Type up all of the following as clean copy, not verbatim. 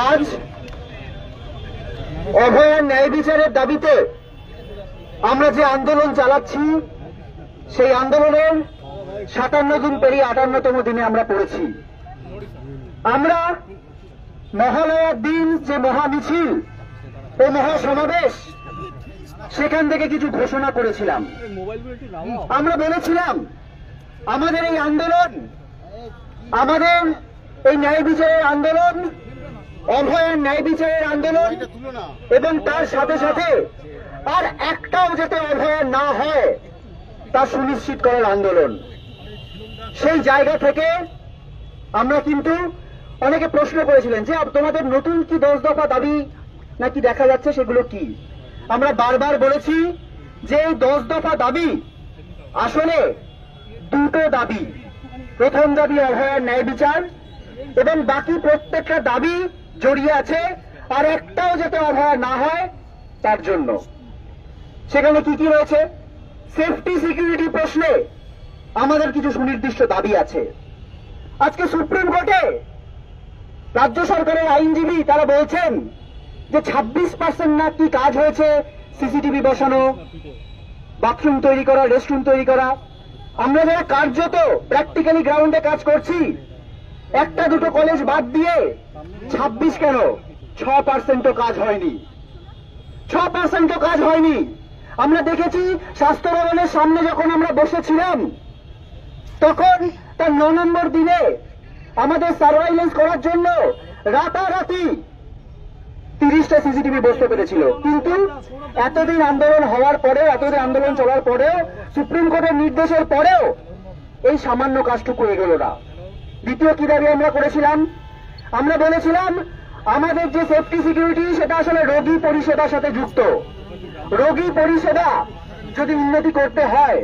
আজ অভয়ার ন্যায় বিচারের দাবিতে আমরা যে আন্দোলন চালাচ্ছি, সেই আন্দোলনের 57 দিন পেরিয়ে 58তম দিনে আমরা পড়েছি। আমরা মহালয়ার দিন যে মহামিছিল ও মহাসমাবেশ, সেখান থেকে কিছু ঘোষণা করেছিলাম। আমরা বলেছিলাম আমাদের এই আন্দোলন, আমাদের এই ন্যায় বিচারের আন্দোলন, অভয়ার ন্যায় বিচারের আন্দোলন এবং তার সাথে সাথে আর একটাও যাতে অভয়ার না হয় তা সুনিশ্চিত করার আন্দোলন। সেই জায়গা থেকে আমরা কিন্তু অনেকে প্রশ্ন করেছিলেন যে তোমাদের নতুন কি 10 দফা দাবি নাকি দেখা যাচ্ছে, সেগুলো কি? আমরা বারবার বলেছি যে এই 10 দফা দাবি আসলে দুটো দাবি। প্রথম দাবি অভয়ার ন্যায় বিচার এবং বাকি প্রত্যেকটা দাবি জড়িয়ে আছে আর একটাও যাতে অভয়া না হয় তার জন্য। সেখানে কি কি রয়েছে? সেফটি সিকিউরিটি প্রশ্নে আমাদের কিছু সুনির্দিষ্ট দাবি আছে। আজকে সুপ্রিম কোর্টে রাজ্য সরকারের আইনজীবী তারা বলছেন যে 26% না কি কাজ হয়েছে, সিসিটিভি বসানো, বাথরুম তৈরি করা, রেস্টরুম তৈরি করা। আমরা যারা কার্যত প্র্যাকটিক্যালি গ্রাউন্ডে কাজ করছি, একটা দুটো কলেজ বাদ দিয়ে 26 কেন 6% কাজ হয়নি, 6% কাজ হয়নি। আমরা দেখেছি স্বাস্থ্য ভবনের সামনে যখন আমরা বসেছিলাম, তখন তার 9 নম্বর দিনে আমাদের সার্ভাইলেন্স করার জন্য রাতারাতি 30টা সিসিটিভি বসতে পেরেছিল। কিন্তু এতদিন আন্দোলন হওয়ার পরেও, এতদিন আন্দোলন চলার পরেও, সুপ্রিম কোর্টের নির্দেশের পরেও এই সামান্য কাজটুকু এগোল না। দ্বিতীয় কি দাবি আমরা করেছিলাম? আমরা বলেছিলাম আমাদের যে সেফটি সিকিউরিটি সেটা আসলে রোগী পরিষেবার সাথে যুক্ত। রোগী পরিষেবা যদি উন্নতি করতে হয়,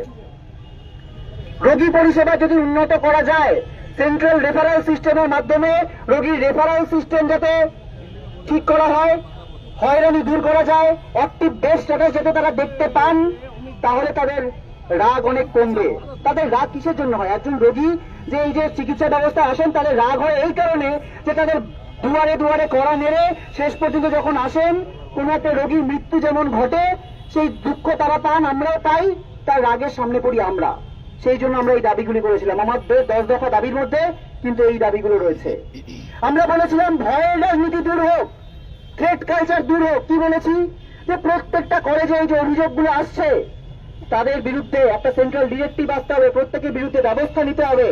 রোগী পরিষেবা যদি উন্নত করা যায়, সেন্ট্রাল রেফারেল সিস্টেমের মাধ্যমে রোগীর রেফারেল সিস্টেম যাতে ঠিক করা হয়, হয়রানি দূর করা যায়, অ্যাক্টিভ বেড স্ট্যাটাস যাতে তারা দেখতে পান, তাহলে তাদের রাগ অনেক কমবে। তাদের রাগ কিসের জন্য হয়? একজন রোগী যে এই যে চিকিৎসা ব্যবস্থা আসেন, তাদের রাগ হয় এই কারণে যে তাদের দুয়ারে দুয়ারে কড়া নেড়ে শেষ পর্যন্ত যখন আসেন, কোন একটা রোগীর মৃত্যু যেমন ঘটে, সেই দুঃখ তারা পান, আমরাও পাই, তার রাগের সামনে পড়ি আমরা। সেই জন্য আমরা এই দাবিগুলি করেছিলাম। আমাদের 10 দফা দাবির মধ্যে কিন্তু এই দাবিগুলো রয়েছে। আমরা বলেছিলাম ভয়ের রাজনীতি দূর হোক, থ্রেট কালচার দূর হোক। কি বলেছি? যে প্রত্যেকটা কলেজে এই যে অভিযোগগুলো আসছে, তাদের বিরুদ্ধে একটা সেন্ট্রাল ডিরেক্টিভ আসতে হবে, প্রত্যেকের বিরুদ্ধে ব্যবস্থা নিতে হবে।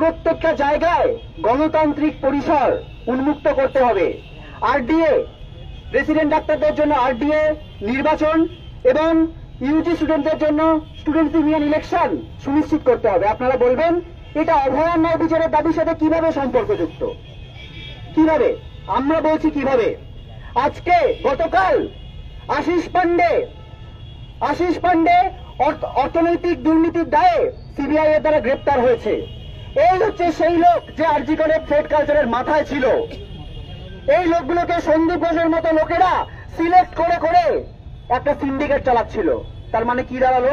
প্রত্যেকটা জায়গায় গণতান্ত্রিক পরিসর উন্মুক্ত করতে হবে। আরডিএ, রেসিডেন্ট ডাক্তারদের জন্য আরডিএ নির্বাচন এবং ইউজি স্টুডেন্টদের জন্য স্টুডেন্টস ইউনিয়ন ইলেকশন সুনিশ্চিত করতে হবে। আপনারা বলবেন এটা অভয়ার ন্যায় বিচারের দাবির সাথে কিভাবে সম্পর্কযুক্ত? কিভাবে? আমরা বলছি কিভাবে। আজকে গতকাল আশিস পান্ডে অর্থনৈতিক দুর্নীতির দায়ে সিবিআই এর দ্বারা গ্রেপ্তার হয়েছে। এই হচ্ছে সেই লোক যে আরজি করে থ্রেট কালচারের মাথায় ছিল। এই লোকগুলোকে সন্দীপ ঘোষের মতো লোকেরা সিলেক্ট করে করে একটা সিন্ডিকেট চালাচ্ছিল। তার মানে কি দাঁড়ালো?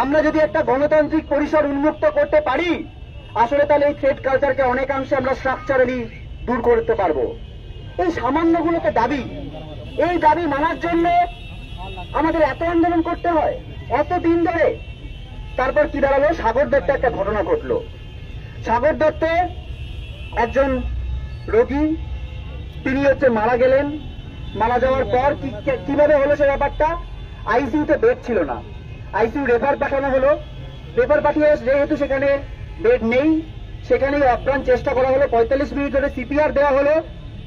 আমরা যদি একটা গণতান্ত্রিক পরিসর উন্মুক্ত করতে পারি, আসলে তাহলে এই থ্রেট কালচারকে অনেকাংশে আমরা স্ট্রাকচারালি দূর করতে পারবো। এই সামান্যগুলোকে দাবি, এই দাবি মানার জন্য আমাদের এত আন্দোলন করতে হয়, এত দিন ধরে। তারপর কি দাঁড়ালো? সাগর দত্তে একটা ঘটনা ঘটলো। সাগর দত্তে একজন রোগী, তিনি মারা গেলেন। মারা যাওয়ার পর কিভাবে হলো সে ব্যাপারটা? আইসিইউতে বেড ছিল না, আইসিইউ রেফার পাঠানো হলো। রেফার পাঠিয়ে যেহেতু সেখানে বেড নেই, সেখানেই আপ্রাণ চেষ্টা করা হলো, 45 মিনিট ধরে সিপিআর দেওয়া হলো,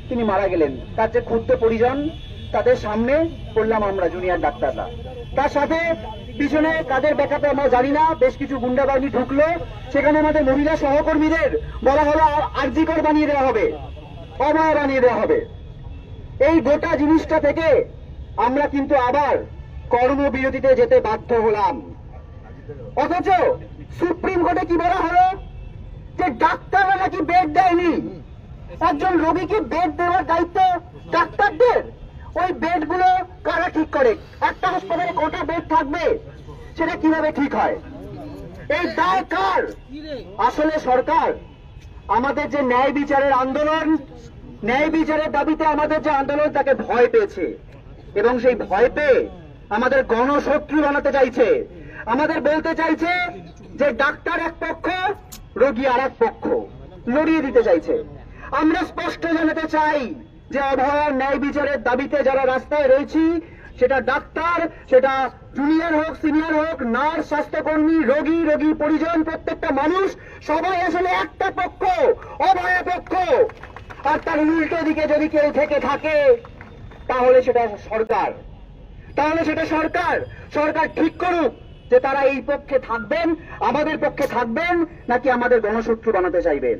তিনি মারা গেলেন। তার যে ক্ষুদ্র পরিজন, তাদের সামনে পড়লাম আমরা জুনিয়র ডাক্তাররা। তার সাথে পিছনে কাদের ব্যাকআপে আমরা জানি না, বেশ কিছু গুন্ডা বাহিনী ঢুকলো। সেখানে আমাদের মহিলা সহকর্মীদের বলা হলো আরজিকর বানিয়ে দেওয়া হবে, অভয়া বানিয়ে দেওয়া হবে। এই গোটা জিনিসটা থেকে আমরা কিন্তু আবার কর্মবিরতিতে যেতে বাধ্য হলাম। অথচ সুপ্রিম কোর্টে কি বলা হলো? যে ডাক্তাররা নাকি বেড দেয়নি। একজন রোগীকে বেড দেওয়ার দায়িত্ব ডাক্তারদের। ওই বেডগুলো কারা ঠিক করে? একটা হাসপাতালে কটা বেড থাকবে সেটা কিভাবে ঠিক হয়? এই দায় কার? আসলে সরকার আমাদের যে ন্যায় বিচারের আন্দোলন, ন্যায় বিচারের দাবিতে আমাদের যে আন্দোলন তাকে ভয় পেয়েছে এবং সেই ভয় পেয়ে আমাদের গণশত্রু বানাতে চাইছে। আমাদের বলতে চাইছে যে ডাক্তার এক পক্ষ, রোগী আর এক পক্ষ, লড়িয়ে দিতে চাইছে। আমরা স্পষ্ট জানাতে চাই যে অভয়ার ন্যায় বিচারের দাবিতে যারা রাস্তায় রয়েছি, সেটা ডাক্তার, সেটা জুনিয়র হোক, সিনিয়র হোক, নার্স, স্বাস্থ্যকর্মী, রোগী, রোগীর পরিজন, প্রত্যেকটা মানুষ সবাই আসলে একটা পক্ষ, অভয়া পক্ষ। আর তার উল্টো দিকে যদি কেউ থেকে থাকে তাহলে সেটা সরকার, সরকার ঠিক করুক যে তারা এই পক্ষে থাকবেন, আমাদের পক্ষে থাকবেন, নাকি আমাদের গণশত্রু বানাতে চাইবেন।